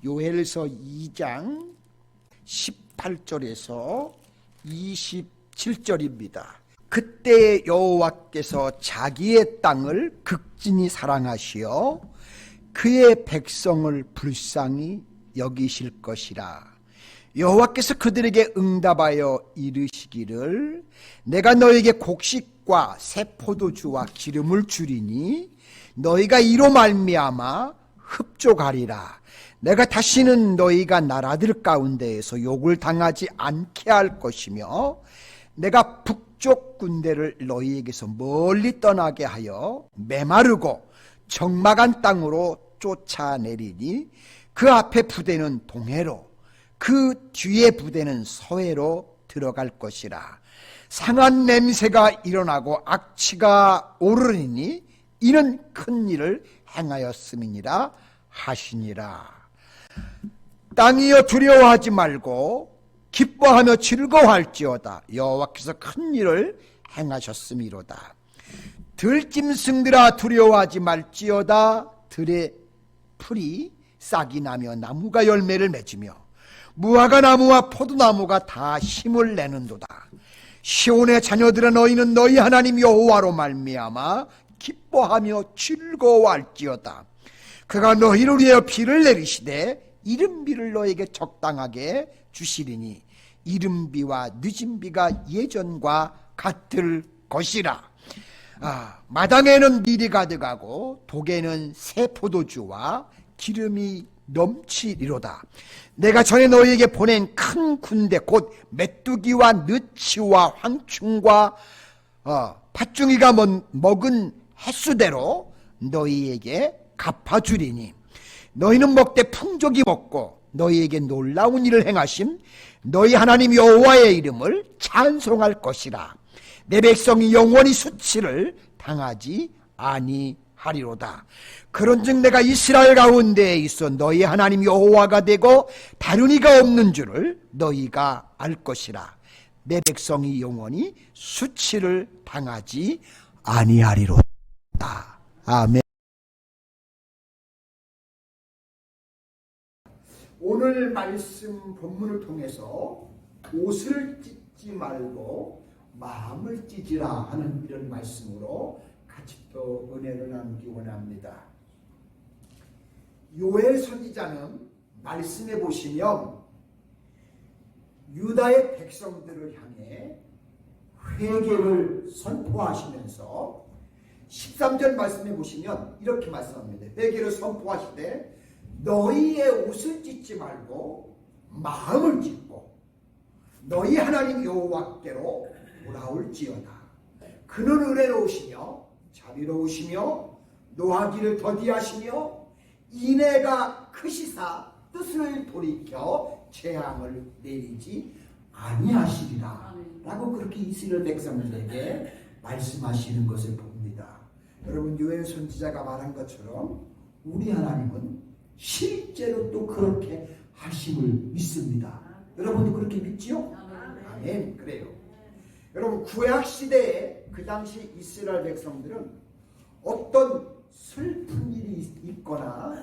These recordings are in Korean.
요엘서 2장 18절에서 27절입니다. 그때 여호와께서 자기의 땅을 극진히 사랑하시어 그의 백성을 불쌍히 여기실 것이라. 여호와께서 그들에게 응답하여 이르시기를 내가 너에게 곡식과 새 포도주와 기름을 주리니 너희가 이로 말미암아 흡족하리라. 내가 다시는 너희가 나라들 가운데에서 욕을 당하지 않게 할 것이며 내가 북쪽 군대를 너희에게서 멀리 떠나게 하여 메마르고 적막한 땅으로 쫓아내리니 그 앞에 부대는 동해로 그 뒤에 부대는 서해로 들어갈 것이라. 상한 냄새가 일어나고 악취가 오르니 이는 큰 일을 행하였음이니라 하시니라. 땅이여 두려워하지 말고 기뻐하며 즐거워할지어다. 여호와께서 큰 일을 행하셨음이로다. 들짐승들아 두려워하지 말지어다. 들의 풀이 싹이 나며 나무가 열매를 맺으며 무화과 나무와 포도나무가 다 힘을 내는도다. 시온의 자녀들아 너희는 너희 하나님 여호와로 말미암아 기뻐하며 즐거워할지어다. 그가 너희를 위하여 비를 내리시되 이른비를 너에게 적당하게 주시리니 이른비와 늦은비가 예전과 같을 것이라. 마당에는 밀이 가득하고 독에는 새 포도주와 기름이 넘치리로다. 내가 전에 너희에게 보낸 큰 군대 곧 메뚜기와 느치와 황충과 팥중이가 먹은 횟수대로 너희에게 갚아주리니 너희는 먹되 풍족이 먹고 너희에게 놀라운 일을 행하심 너희 하나님 여호와의 이름을 찬송할 것이라. 내 백성이 영원히 수치를 당하지 아니하리로다. 그런즉 내가 이스라엘 가운데에 있어 너희 하나님 여호와가 되고 다른 이가 없는 줄을 너희가 알 것이라. 내 백성이 영원히 수치를 당하지 아니하리로다. 아멘. 오늘 말씀 본문을 통해서 옷을 찢지 말고 마음을 찢으라 하는 이런 말씀으로 같이 또 은혜를 나누기 원합니다. 요엘 선지자는 말씀해 보시면 유다의 백성들을 향해 회개를 선포하시면서 13절 말씀해 보시면 이렇게 말씀합니다. 회개를 선포하시되 너희의 옷을 찢지 말고 마음을 찢고 너희 하나님 여호와께로 돌아올지어다. 그는 은혜로우시며 자비로우시며 노하기를 더디하시며 인애가 크시사 뜻을 돌이켜 재앙을 내리지 아니하시리라 라고 그렇게 이스라엘 백성들에게 말씀하시는 것을 봅니다. 여러분 요엘 선지자가 말한 것처럼 우리 하나님은 실제로 또 그렇게 하심을 믿습니다. 여러분도 그렇게 믿지요? 아멘. 그래요. 여러분 구약 시대에 그 당시 이스라엘 백성들은 어떤 슬픈 일이 있거나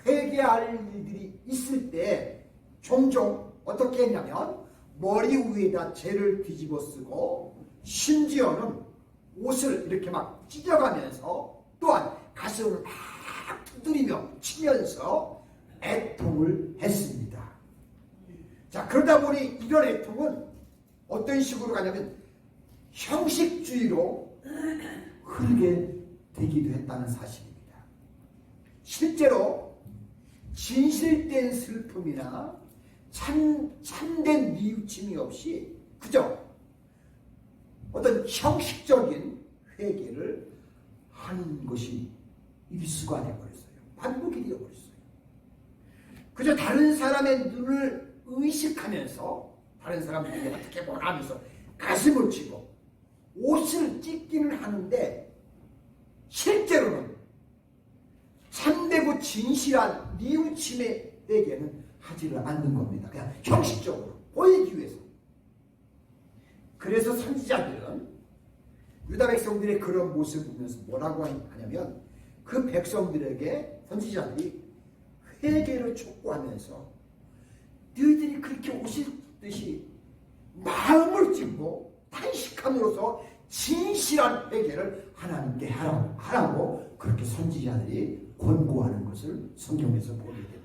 회개할 일들이 있을 때 종종 어떻게 했냐면 머리 위에다 재를 뒤집어 쓰고 심지어는 옷을 이렇게 막 찢어가면서 또한 가슴을 막 두드리며 치면서 애통을 했습니다. 자, 그러다 보니 이런 애통은 어떤 식으로 가냐면 형식주의로 흐르게 되기도 했다는 사실입니다. 실제로 진실된 슬픔이나 참된 뉘우침이 없이 그저 어떤 형식적인 회개를 하는 것이 일수가 되어버렸어요. 반복이 되어버렸어요. 그저 다른 사람의 눈을 의식하면서 다른 사람들이 어떻게 보나 하면서 가슴을 치고 옷을 찢기는 하는데 실제로는 참되고 진실한 뉘우침에게는 하지를 않는 겁니다. 그냥 형식적으로 보이기 위해서. 그래서 선지자들은 유다 백성들의 그런 모습을 보면서 뭐라고 하냐면 그 백성들에게 선지자들이 회개를 촉구하면서 너희들이 그렇게 오실 듯이 마음을 찢고 탄식함으로써 진실한 회개를 하나님께 하라고 그렇게 선지자들이 권고하는 것을 성경에서 보게 됩니다.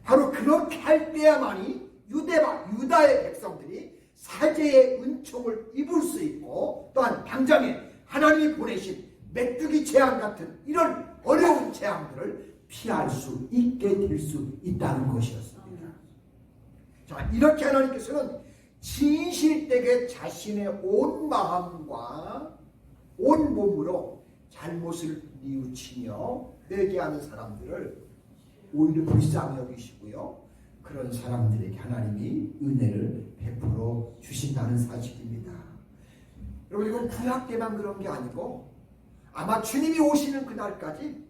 바로 그렇게 할 때야만이 유다의 백성들이 사제의 은총을 입을 수 있고, 또한 당장에 하나님이 보내신 메뚜기 재앙 같은 이런 어려운 재앙들을 피할 수 있게 될 수 있다는 것이었습니다. 자, 이렇게 하나님께서는 진실되게 자신의 온 마음과 온 몸으로 잘못을 뉘우치며 회개하는 사람들을 오히려 불쌍히 여기시고요, 그런 사람들에게 하나님이 은혜를 베풀어 주신다는 사실입니다. 여러분, 이건 구약 때만 그런 게 아니고 아마 주님이 오시는 그날까지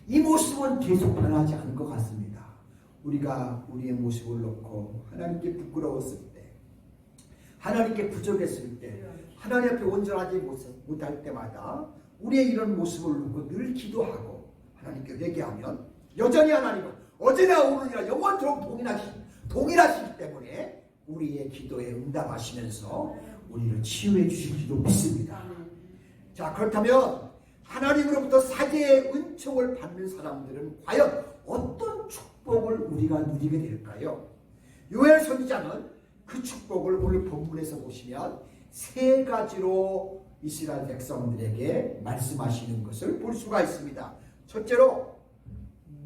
이 모습은 계속 변하지 않을 것 같습니다. 우리가 우리의 모습을 놓고 하나님께 부끄러웠을 때, 하나님께 부족했을 때, 하나님 앞에 온전하지 못할 때마다 우리의 이런 모습을 놓고 늘 기도하고 하나님께 회개하면 여전히 하나님은 어제나 오늘이나 영원토록 동일하시기 때문에 우리의 기도에 응답하시면서 우리를 치유해 주시기도 믿습니다. 자, 그렇다면 하나님으로부터 사제의 은총을 받는 사람들은 과연 어떤 축복을 우리가 누리게 될까요? 요엘 선지자는 그 축복을 오늘 본문에서 보시면 세 가지로 이스라엘 백성들에게 말씀하시는 것을 볼 수가 있습니다. 첫째로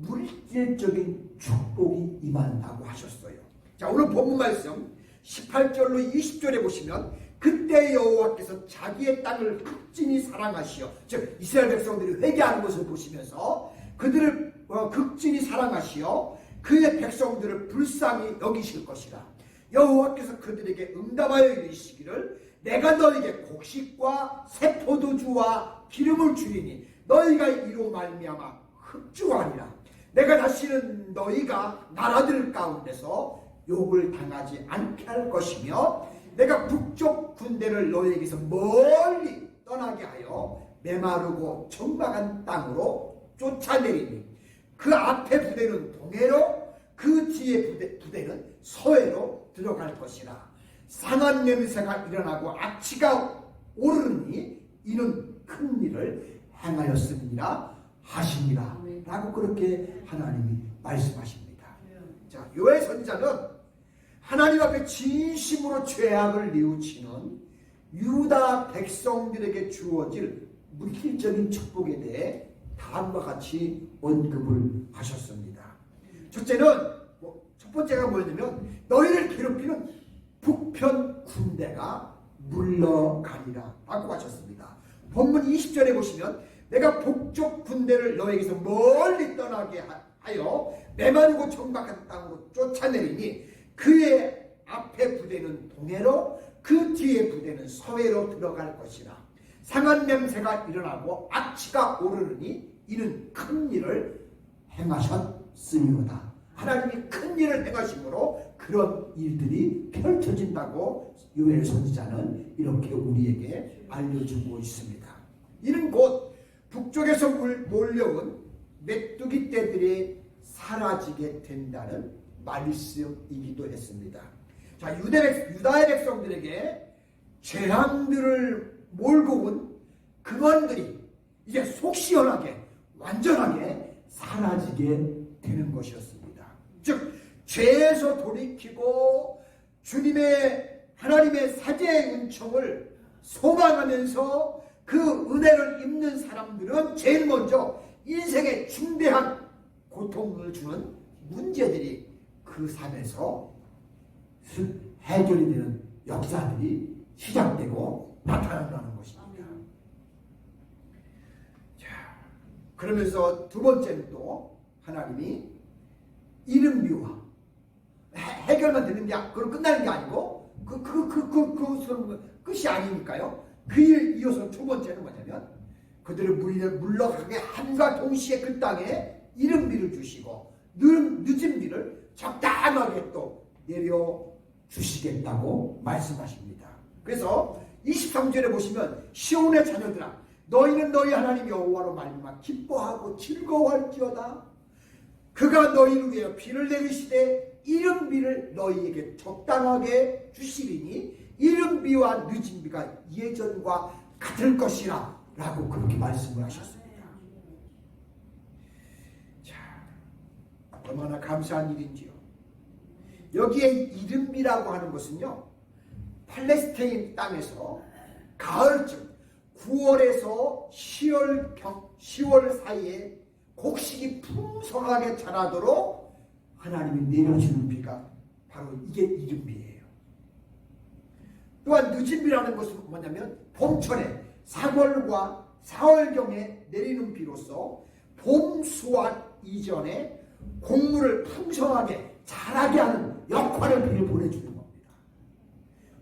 물질적인 축복이 임한다고 하셨어요. 자, 오늘 본문 말씀 18절로 20절에 보시면 그때 여호와께서 자기의 땅을 극진히 사랑하시어, 즉 이스라엘 백성들이 회개하는 것을 보시면서 그들을 극진히 사랑하시어 그의 백성들을 불쌍히 여기실 것이라. 여호와께서 그들에게 응답하여 이르시기를 내가 너에게 곡식과 새 포도주와 기름을 주리니 너희가 이로 말미암아 흡주하리라. 내가 다시는 너희가 나라들 가운데서 욕을 당하지 않게 할 것이며 내가 북쪽 군대를 너희에게서 멀리 떠나게 하여 메마르고 청박한 땅으로 쫓아내리니 그 앞에 부대는 동해로 그 뒤에 부대는 서해로 들어갈 것이라. 상한 냄새가 일어나고 악취가 오르니 이는 큰 일을 행하였음이라 하시니라 라고 그렇게 하나님이 말씀하십니다. 자, 요엘 선지자는 하나님 앞에 진심으로 죄악을 뉘우치는 유다 백성들에게 주어질 물질적인 축복에 대해 다음과 같이 언급을 하셨습니다. 첫 번째가 뭐냐면 너희를 괴롭히는 북편 군대가 물러가리라 라고 하셨습니다. 본문 20절에 보시면 내가 북쪽 군대를 너에게서 멀리 떠나게 하여 메마르고 청박한 땅으로 쫓아내리니 그의 앞에 부대는 동해로 그 뒤에 부대는 서해로 들어갈 것이라. 상한 냄새가 일어나고 악취가 오르니 이는 큰 일을 행하셨으니로다. 하나님이 큰 일을 행하심으로 그런 일들이 펼쳐진다고 요엘 선지자는 이렇게 우리에게 알려주고 있습니다. 이는 곧 북쪽에서 몰려온 메뚜기 떼들이 사라지게 된다는 말씀이기도 했습니다. 자, 유다의 백성들에게 재앙들을 몰고 온 그것들이 이제 속 시원하게 완전하게 사라지게 되는 것이었습니다. 즉 죄에서 돌이키고 하나님의 사제의 은총을 소망하면서 그 은혜를 입는 사람들은 제일 먼저 인생에 중대한 고통을 주는 문제들이 그 삶에서 해결이 되는 역사들이 시작되고 나타난다는 것입니다. 자, 그러면서 두 번째는 또 하나님이 이른비와 해결만 되는 게 그걸 끝나는 게 아니고 그것은 끝이 아니니까요. 그 일 이어서 두 번째는 뭐냐면 그들을 물러가게 함과 동시에 그 땅에 이른비를 주시고 늦은 비를 적당하게 또 내려주시겠다고 말씀하십니다. 그래서 23절에 보시면 시온의 자녀들아 너희는 너희 하나님 여호와로 말미암아 기뻐하고 즐거워할지어다. 그가 너희를 위하여 비를 내리시되 이른 비를 너희에게 적당하게 주시리니 이른 비와 늦은 비가 예전과 같을 것이라 라고 그렇게 말씀을 하셨습니다. 자, 얼마나 감사한 일인지요. 여기에 이른 비라고 하는 것은요, 팔레스타인 땅에서 가을쯤 9월에서 10월 사이에 곡식이 풍성하게 자라도록 하나님이 내려주는 비가 바로 이게 이른 비예요. 또한 늦은 비라는 것은 뭐냐면 봄철에 3월과 4월경에 내리는 비로서 봄 수확 이전에 곡물을 풍성하게 자라게 하는 역할을 비를 보내주는 겁니다.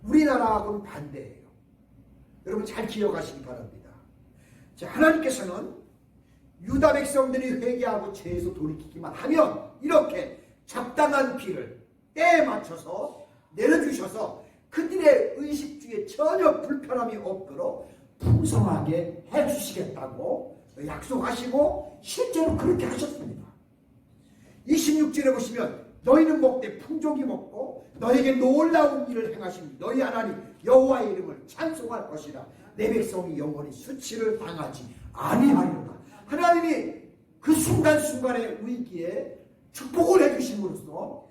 우리나라하고는 반대예요. 여러분 잘 기억하시기 바랍니다. 자, 하나님께서는 유다 백성들이 회개하고 죄에서 돌이키기만 하면 이렇게 적당한 비를 때에 맞춰서 내려주셔서 그들의 의식주에 전혀 불편함이 없도록 풍성하게 해주시겠다고 약속하시고 실제로 그렇게 하셨습니다. 26절에 보시면 너희는 먹되 풍족이 먹고 너에게 놀라운 일을 행하신 너희 하나님 여호와의 이름을 찬송할 것이라. 내 백성이 영원히 수치를 당하지 아니하리로다. 하나님이 그 순간순간의 위기에 축복을 해주심으로써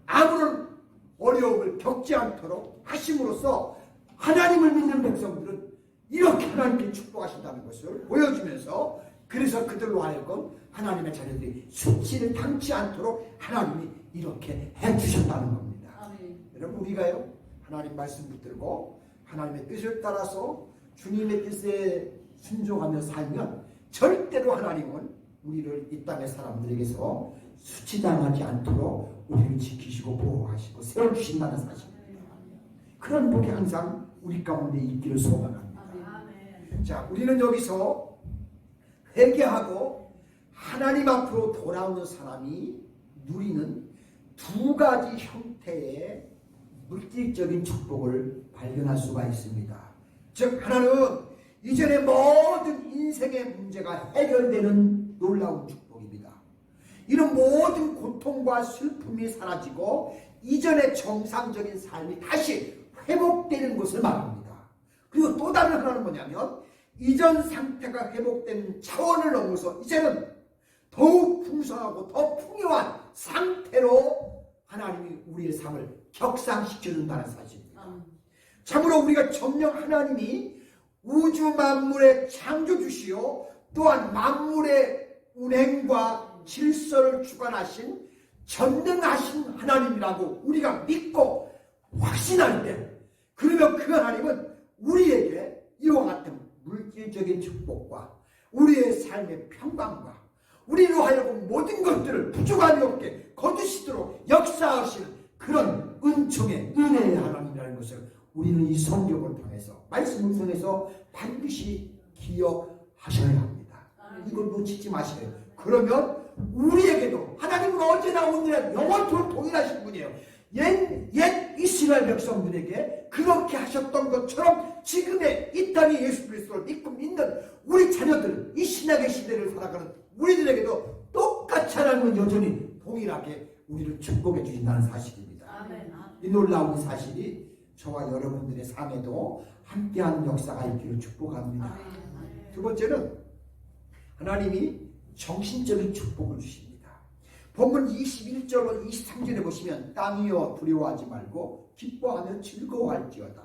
아무런 어려움을 겪지 않도록 하심으로써 하나님을 믿는 백성들은 이렇게 하나님께 축복하신다는 것을 보여주면서, 그래서 그들로 하여금 하나님의 자녀들이 수치를 당치 않도록 하나님이 이렇게 해주셨다는 겁니다. 여러분, 우리가요 하나님 말씀 붙들고 하나님의 뜻을 따라서 주님의 뜻에 순종하며 살면 절대로 하나님은 우리를 이 땅의 사람들에게서 수치당하지 않도록 우리를 지키시고 보호하시고 세워주신다는 사실입니다. 그런 복이 항상 우리 가운데 있기를 소망합니다. 자, 우리는 여기서 회개하고 하나님 앞으로 돌아오는 사람이 누리는 두 가지 형태의 물질적인 축복을 발견할 수가 있습니다. 즉, 하나는 이전의 모든 인생의 문제가 해결되는 놀라운 축복입니다. 이런 모든 고통과 슬픔이 사라지고 이전의 정상적인 삶이 다시 회복되는 것을 말합니다. 그리고 또 다른 하나는 뭐냐면 이전 상태가 회복된 차원을 넘어서 이제는 더욱 풍성하고 더 풍요한 상태로 하나님이 우리의 삶을 격상시켜준다는 사실입니다. 참으로 우리가 정녕 하나님이 우주 만물의 창조주시요 또한 만물의 운행과 질서를 주관하신 전능하신 하나님이라고 우리가 믿고 확신할 때, 그러면 그 하나님은 우리에게 이와 같은 물질적인 축복과 우리의 삶의 평강과 우리로 하여금 모든 것들을 부족함이 없게 거두시도록 역사하시는 그런 은총의 은혜의 하나님이라는 것을 우리는 이 성경을 통해서, 말씀을 통해서 반드시 기억하셔야 합니다. 이걸 놓치지 마세요. 그러면 우리에게도 하나님은 언제나 오늘은 영원토록 동일하신 분이에요. 옛 이스라엘 백성들에게 그렇게 하셨던 것처럼 지금의 이 땅에 예수 그리스도를 믿고 믿는 우리 자녀들, 이 신약의 시대를 살아가는 우리들에게도 똑같이 하나님은 여전히 동일하게 우리를 축복해 주신다는 사실입니다. 이 놀라운 사실이 저와 여러분들의 삶에도 함께하는 역사가 있기를 축복합니다. 두 번째는 하나님이 정신적인 축복을 주십니다. 본문 21절로 23절에 보시면 땅이여 두려워하지 말고 기뻐하며 즐거워할지어다.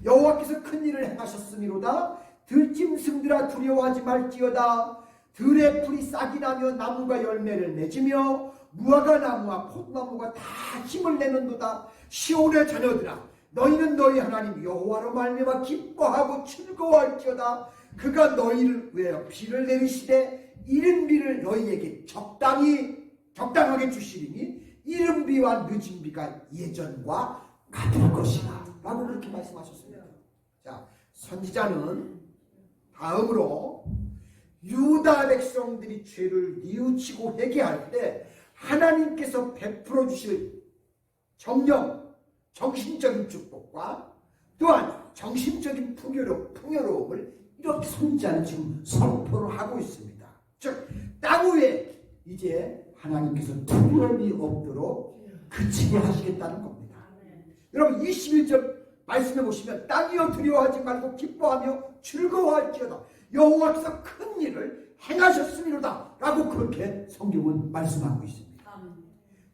여호와께서 큰 일을 행하셨음이로다. 들짐승들아 두려워하지 말지어다. 들의 풀이 싹이 나며 나무가 열매를 맺으며 무화과 나무와 폿나무가 다 힘을 내는도다. 시온의 자녀들아 너희는 너희 하나님 여호와로 말미암아 기뻐하고 즐거워할지어다. 그가 너희를 위하여 비를 내리시되 이른 비를 너희에게 적당하게 주시리니 이른 비와 늦은 비가 예전과 같을 것이라 라고 그렇게 말씀하셨습니다. 자, 선지자는 다음으로 유다 백성들이 죄를 뉘우치고 회개할 때 하나님께서 베풀어 주실 정신적인 축복과 또한 정신적인 풍요로움을 이렇게 선지자는 지금 선포를 하고 있습니다. 즉, 땅 위에 이제 하나님께서 두려움이 없도록 그치게 하시겠다는 겁니다. 여러분 21절 말씀해 보시면 땅이여 두려워하지 말고 기뻐하며 즐거워할지어다 여호와께서 큰 일을 행하셨음이로다 라고 그렇게 성경은 말씀하고 있습니다.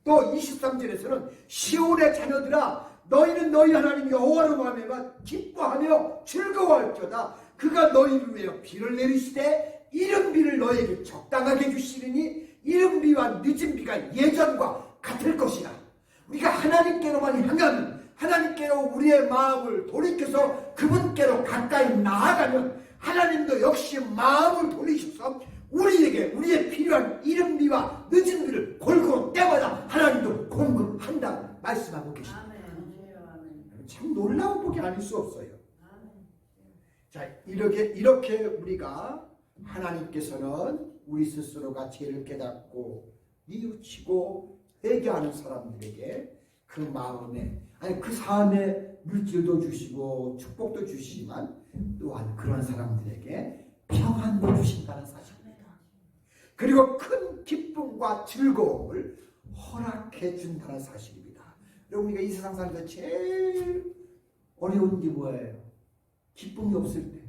또 23절에서는 시온의 자녀들아 너희는 너희 하나님 여호와로 말미암아 기뻐하며 즐거워할지어다 그가 너희를 위하여 비를 내리시되 이른 비를 너에게 적당하게 주시리니 이른 비와 늦은 비가 예전과 같을 것이라. 우리가 하나님께로만 향하면 하나님께로 우리의 마음을 돌이켜서 그분께로 가까이 나아가면 하나님도 역시 마음을 돌리셔서 우리에게 우리의 필요한 이른 비와 늦은 비를 골고루 때마다 하나님도 공급한다 말씀하고 계십니다. 참 놀라운 복이 아닐 수 없어요. 자, 이렇게 우리가 하나님께서는 우리 스스로가 죄를 깨닫고 뉘우치고 회개하는 사람들에게 그 마음에 아니 그 삶에 물질도 주시고 축복도 주시지만 또한 그런 사람들에게 평안도 주신다는 사실입니다. 그리고 큰 기쁨과 즐거움을 허락해 준다는 사실입니다. 여러분 우리가 이 세상 살면서 제일 어려운 게 뭐예요? 기쁨이 없을 때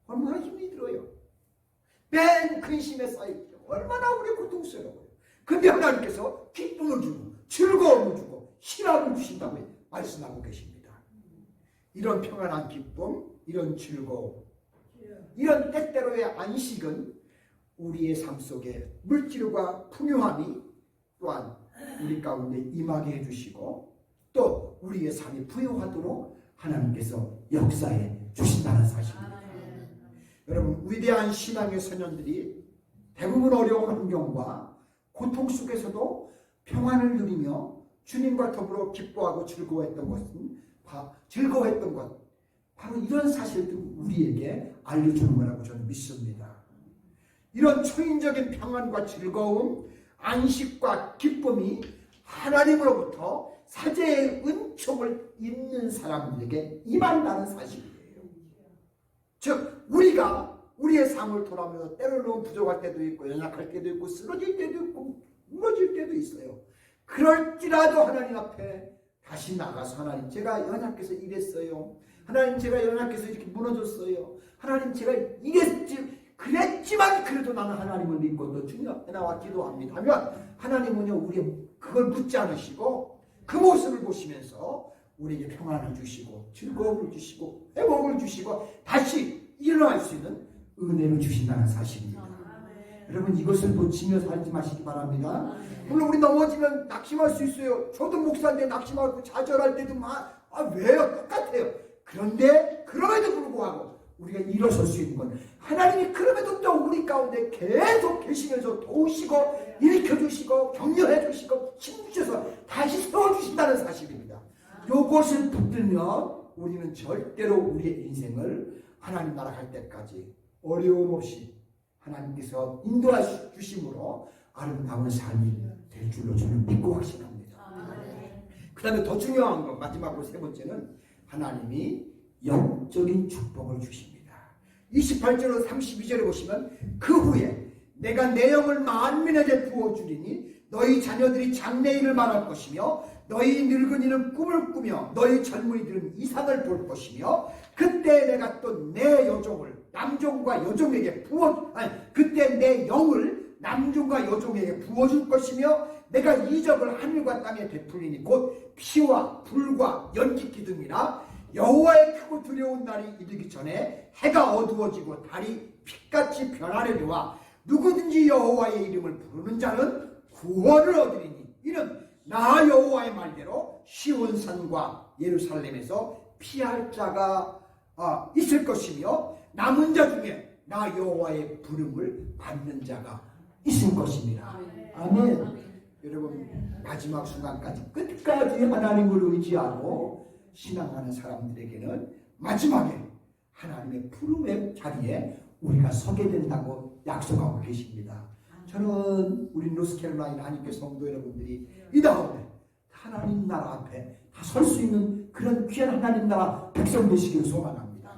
얼마나 힘이 들어요. 맨 근심에 쌓이죠. 얼마나 우리 고통스러워요. 근데 하나님께서 기쁨을 주고 즐거움을 주고 희락을 주신다고 말씀하고 계십니다. 이런 평안한 기쁨, 이런 즐거움, 이런 때때로의 안식은 우리의 삶 속에 물질과 풍요함이 또한 우리 가운데 임하게 해주시고 또 우리의 삶이 부유하도록 하나님께서 역사해 주신다는 사실입니다. 여러분 위대한 신앙의 선현들이 대부분 어려운 환경과 고통 속에서도 평안을 누리며 주님과 더불어 기뻐하고 즐거워했던 것 바로 이런 사실들 우리에게 알려주는 거라고 저는 믿습니다. 이런 초인적인 평안과 즐거움, 안식과 기쁨이 하나님으로부터 사제의 은총을 입는 사람들에게 임한다는 사실이에요. 즉 우리가 우리의 삶을 돌아보면서 때로는 부족할 때도 있고 연약할 때도 있고 쓰러질 때도 있고 무너질 때도 있어요. 그럴지라도 하나님 앞에 다시 나가서 하나님 제가 연약해서 이랬어요. 하나님 제가 연약해서 이렇게 무너졌어요. 하나님 제가 그랬지만 그래도 나는 하나님을 믿고 또 주님 앞에 나와 기도합니다 하면 하나님은요 우리의 그걸 묻지 않으시고 그 모습을 보시면서 우리에게 평안을 주시고 즐거움을 주시고 회복을 주시고 다시 일어날 수 있는 은혜를 주신다는 사실입니다. 여러분 이것을 놓치며 살지 마시기 바랍니다. 물론 우리 넘어지면 낙심할 수 있어요. 저도 목사인데 낙심하고 좌절할 때도 왜요? 똑같아요. 그런데 그럼에도 불구하고 우리가 일어설 수 있는 건 하나님이 그럼에도 또 우리 가운데 계속 계시면서 도우시고 일으켜주시고 격려해주시고 힘주셔서 다시 세워주신다는 사실입니다. 이것을 붙들면 우리는 절대로 우리의 인생을 하나님 나라 갈 때까지 어려움 없이 하나님께서 인도해 주심으로 아름다운 삶이 될 줄로 저는 믿고 확신합니다. 그 다음에 더 중요한 건 마지막으로 세 번째는 하나님이 영적인 축복을 주십니다. 28절로 32절에 보시면 그 후에 내가 내 영을 만민에게 부어주리니 너희 자녀들이 장래일을 말할 것이며 너희 늙은이는 꿈을 꾸며 너희 젊은이들은 이상을 볼 것이며 그때 내가 또 내 여종을 남종과 여종에게 그때 내 영을 남종과 여종에게 부어줄 것이며 내가 이적을 하늘과 땅에 베풀리니 곧 피와 불과 연기 기둥이라 여호와의 크고 두려운 날이 이르기 전에 해가 어두워지고 달이 빛같이 변하려니와 누구든지 여호와의 이름을 부르는 자는 구원을 얻으리니 이는 나 여호와의 말대로 시온산과 예루살렘에서 피할 자가 있을 것이며 남은 자 중에 나 여호와의 부름을 받는 자가 있을 것입니다. 아멘. 여러분 마지막 순간까지 끝까지 하나님을 의지하고 신앙하는 사람들에게는 마지막에 하나님의 부름의 자리에 우리가 서게 된다고 약속하고 계십니다. 저는 우리 노스캐롤라이나 한인교회 성도 여러분들이 이 다음에 하나님 나라 앞에 다 설 수 있는 그런 귀한 하나님 나라 백성 되시길 소망합니다.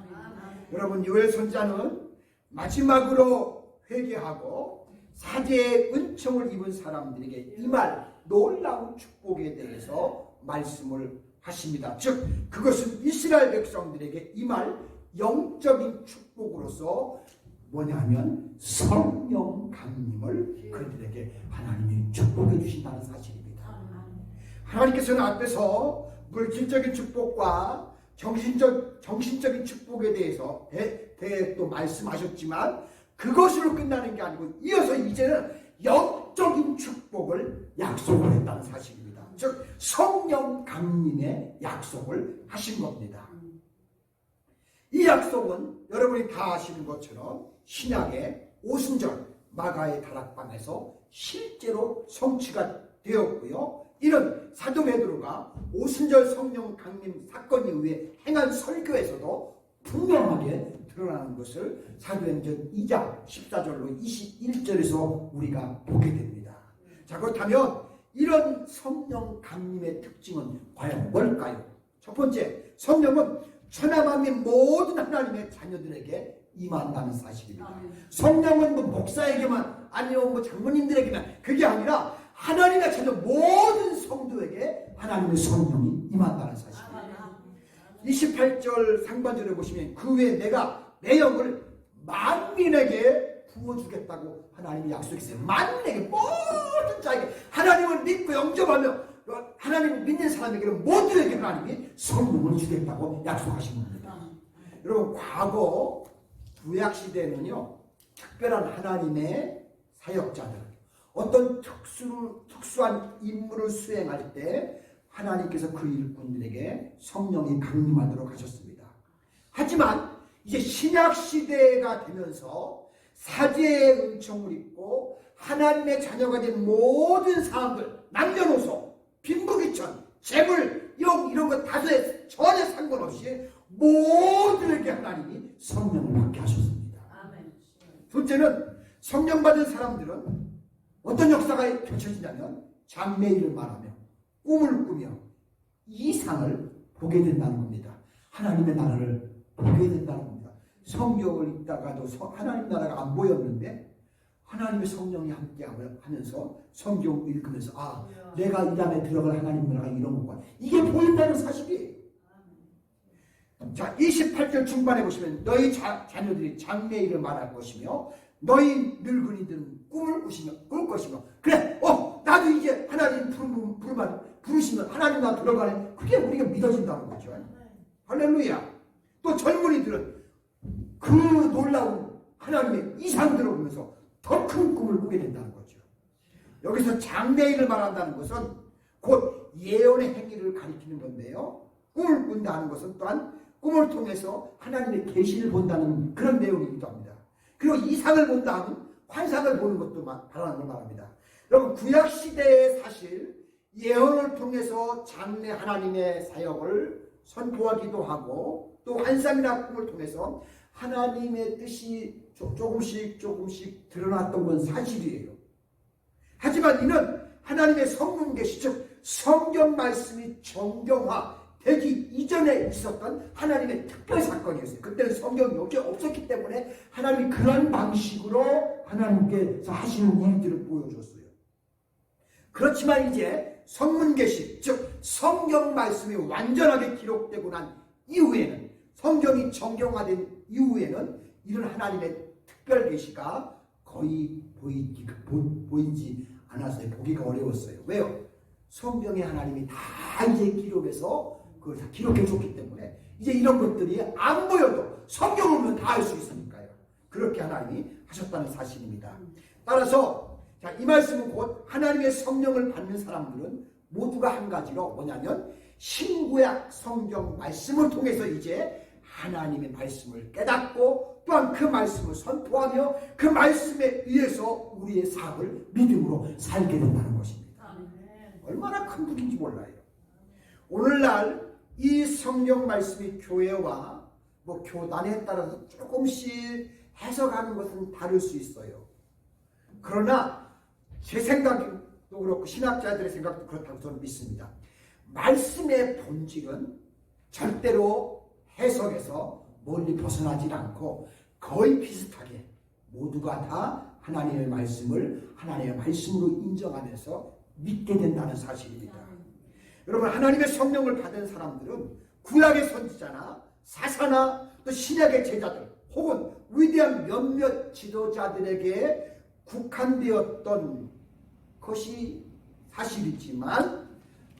여러분 요엘 선지자는 마지막으로 회개하고 사제의 은총을 입은 사람들에게 임할 놀라운 축복에 대해서 말씀을 하십니다. 즉 그것은 이스라엘 백성들에게 임할 영적인 축복으로서 뭐냐면 성령 강림을 그들에게 하나님이 축복해 주신다는 사실입니다. 하나님께서는 앞에서 물질적인 축복과 정신적인 축복에 대해서 또 말씀하셨지만 그것으로 끝나는 게 아니고 이어서 이제는 영적인 축복을 약속을 했다는 사실입니다. 즉 성령 강림의 약속을 하신 겁니다. 이 약속은 여러분이 다 아시는 것처럼 신약의 오순절 마가의 다락방에서 실제로 성취가 되었고요. 이런 사도 베드로가 오순절 성령 강림 사건 이후에 행한 설교에서도 분명하게 드러나는 것을 사도행전 2장 14절로 21절에서 우리가 보게 됩니다. 자, 그렇다면 이런 성령 강림의 특징은 과연 뭘까요? 첫 번째, 성령은 천하만민 모든 하나님의 자녀들에게 임한다는 사실입니다. 성령은 뭐 목사에게만 아니면 뭐 장로님들에게만 그게 아니라 하나님의 자녀 모든 성도에게 하나님의 성령이 임한다는 사실입니다. 28절 상반절에 보시면 그 후에 내가 내 영을 만민에게 부어주겠다고 하나님이 약속했어요. 만민에게 모든 자에게 하나님을 믿고 영접하며 하나님을 믿는 사람에게는 모두에게 하나님이 성령을 주겠다고 약속하신 겁니다. 여러분 과거 구약시대에는요 특별한 하나님의 사역자들 어떤 특수한 임무를 수행할 때 하나님께서 그 일꾼들에게 성령이 강림하도록 하셨습니다. 하지만 이제 신약시대가 되면서 사제의 은총을 입고 하나님의 자녀가 된 모든 사람들 남녀노소 빈부귀천 재물 이런 것 다소에 전혀 상관없이 모두에게 하나님이 성령을 받게 하셨습니다. 둘째는 성령 받은 사람들은 어떤 역사가 펼쳐지냐면 장래일을 말하며 꿈을 꾸며 이상을 보게 된다는 겁니다. 하나님의 나라를 보게 된다는 겁니다. 성경을 읽다가도 하나님 나라가 안 보였는데 하나님의 성령이 함께 하면서 성경 읽으면서 아 내가 이 안에 들어갈 하나님 나라가 이런 것과 이게 보인다는 사실이에요. 자 28절 중반에 보시면 너희 자녀들이 장래일을 말할 것이며 너희 늙은이들은 꿈을 꿀 것이며 그래 나도 이제 하나님 부르시면 하나님 나 들어가네 그게 우리가 믿어진다는 거죠. 할렐루야. 또 젊은이들은 그 놀라운 하나님의 이상 들어오면서 더 큰 꿈을 꾸게 된다는 거죠. 여기서 장래일을 말한다는 것은 곧 예언의 행위를 가리키는 건데요. 꿈을 꾼다는 것은 또한 꿈을 통해서 하나님의 계시를 본다는 그런 내용이기도 합니다. 그리고 이상을 본다는 환상을 보는 것도 바라는 걸 말합니다. 여러분 구약시대의 사실 예언을 통해서 장래 하나님의 사역을 선포하기도 하고 또 환상이나 꿈을 통해서 하나님의 뜻이 조금씩 드러났던 건 사실이에요. 하지만 이는 하나님의 성령 계시 즉 성경 말씀이 정경화되기 이전에 있었던 하나님의 특별 사건이었어요. 그때는 성경이 없었기 때문에 하나님이 그런 방식으로 하나님께서 하시는 일들을 보여줬어요. 그렇지만 이제 성문 계시 즉 성경 말씀이 완전하게 기록되고 난 이후에는 성경이 정경화된 이후에는 이런 하나님의 특별 계시가 거의 보이지 않았어요. 보기가 어려웠어요. 왜요? 성경에 하나님이 다 이제 기록해서 그걸 다 기록해 줬기 때문에 이제 이런 것들이 안 보여도 성경을 보면 다 알 수 있으니까요. 그렇게 하나님이 하셨다는 사실입니다. 따라서 이 말씀은 곧 하나님의 성령을 받는 사람들은 모두가 한 가지로 뭐냐면 신구약 성경 말씀을 통해서 이제 하나님의 말씀을 깨닫고 또한 그 말씀을 선포하며 그 말씀에 의해서 우리의 삶을 믿음으로 살게 된다는 것입니다. 얼마나 큰 분인지 몰라요. 오늘날 이 성경 말씀이 교회와 교단에 따라서 조금씩 해석하는 것은 다를 수 있어요. 그러나 제 생각도 그렇고 신학자들의 생각도 그렇다고 저는 믿습니다. 말씀의 본질은 절대로 해석에서 멀리 벗어나지 않고 거의 비슷하게 모두가 다 하나님의 말씀을 하나님의 말씀으로 인정하면서 믿게 된다는 사실입니다. 여러분, 하나님의 성령을 받은 사람들은 구약의 선지자나 사사나 또 신약의 제자들 혹은 위대한 몇몇 지도자들에게 국한되었던 것이 사실이지만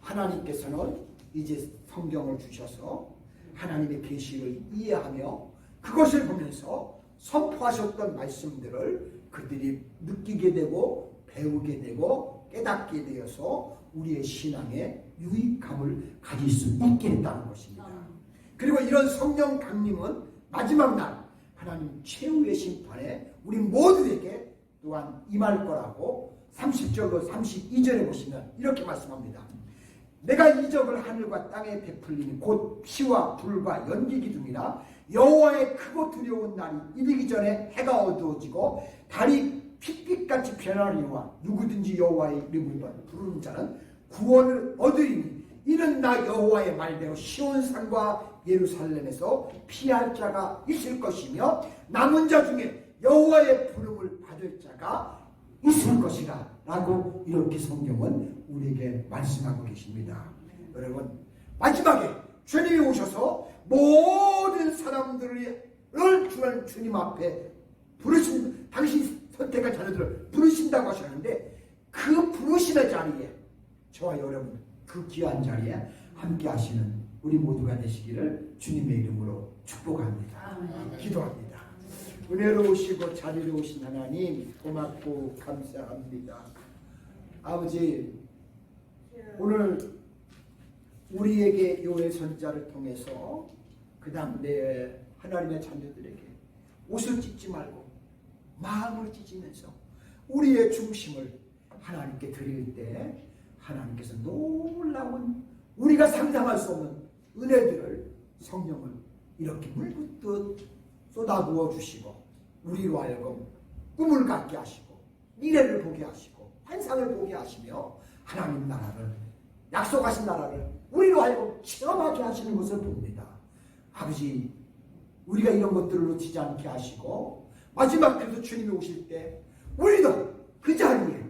하나님께서는 이제 성경을 주셔서 하나님의 계시를 이해하며 그것을 보면서 선포하셨던 말씀들을 그들이 느끼게 되고 배우게 되고 깨닫게 되어서 우리의 신앙에 유익함을 가질 수 있게 했다는 것입니다. 그리고 이런 성령 강림은 마지막 날 하나님 최후의 심판에 우리 모두에게 또한 임할 거라고 30절로 32절에 보시면 이렇게 말씀합니다. 내가 이적을 하늘과 땅에 베풀리니 곧 피와 불과 연기 기둥이라 여호와의 크고 두려운 날이 이르기 전에 해가 어두워지고 달이 핏빛같이 변하리와 누구든지 여호와의 이름을 부르는 자는 구원을 얻으리니 이는 나 여호와의 말대로 시온산과 예루살렘에서 피할 자가 있을 것이며 남은 자 중에 여호와의 부름을 받을 자가 있을 것이라 라고 이렇게 성경은 우리에게 말씀하고 계십니다. 여러분, 마지막에 주님이 오셔서 모든 사람들을 주님 앞에 부르신, 당신 선택한 자녀들을 부르신다고 하셨는데 그 부르심의 자리에 저와 여러분 그 귀한 자리에 함께 하시는 우리 모두가 되시기를 주님의 이름으로 축복합니다. 기도합니다. 은혜로우시고 자비로우신 하나님 고맙고 감사합니다. 아버지, 오늘 우리에게 요의 선자를 통해서 그 다음 내 하나님의 자녀들에게 옷을 찢지 말고 마음을 찢으면서 우리의 중심을 하나님께 드릴 때 하나님께서 놀라운 우리가 상상할 수 없는 은혜들을 성령을 이렇게 물붓듯 쏟아부어 주시고 우리로 하여금 꿈을 갖게 하시고 미래를 보게 하시고 환상을 보게 하시며 하나님 나라를 약속하신 나라를 우리로 하여금 체험하게 하시는 것을 봅니다. 아버지, 우리가 이런 것들을 놓치지 않게 하시고 마지막 그래서 주님이 오실 때 우리도 그 자리에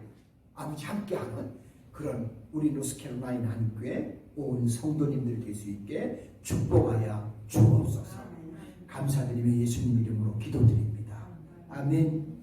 아버지 함께하는 그런 우리 노스캐롤라이나 한교회 온 성도님들 될 수 있게 축복하여 주옵소서. 감사드리며 예수님 이름으로 기도드립니다. 아멘.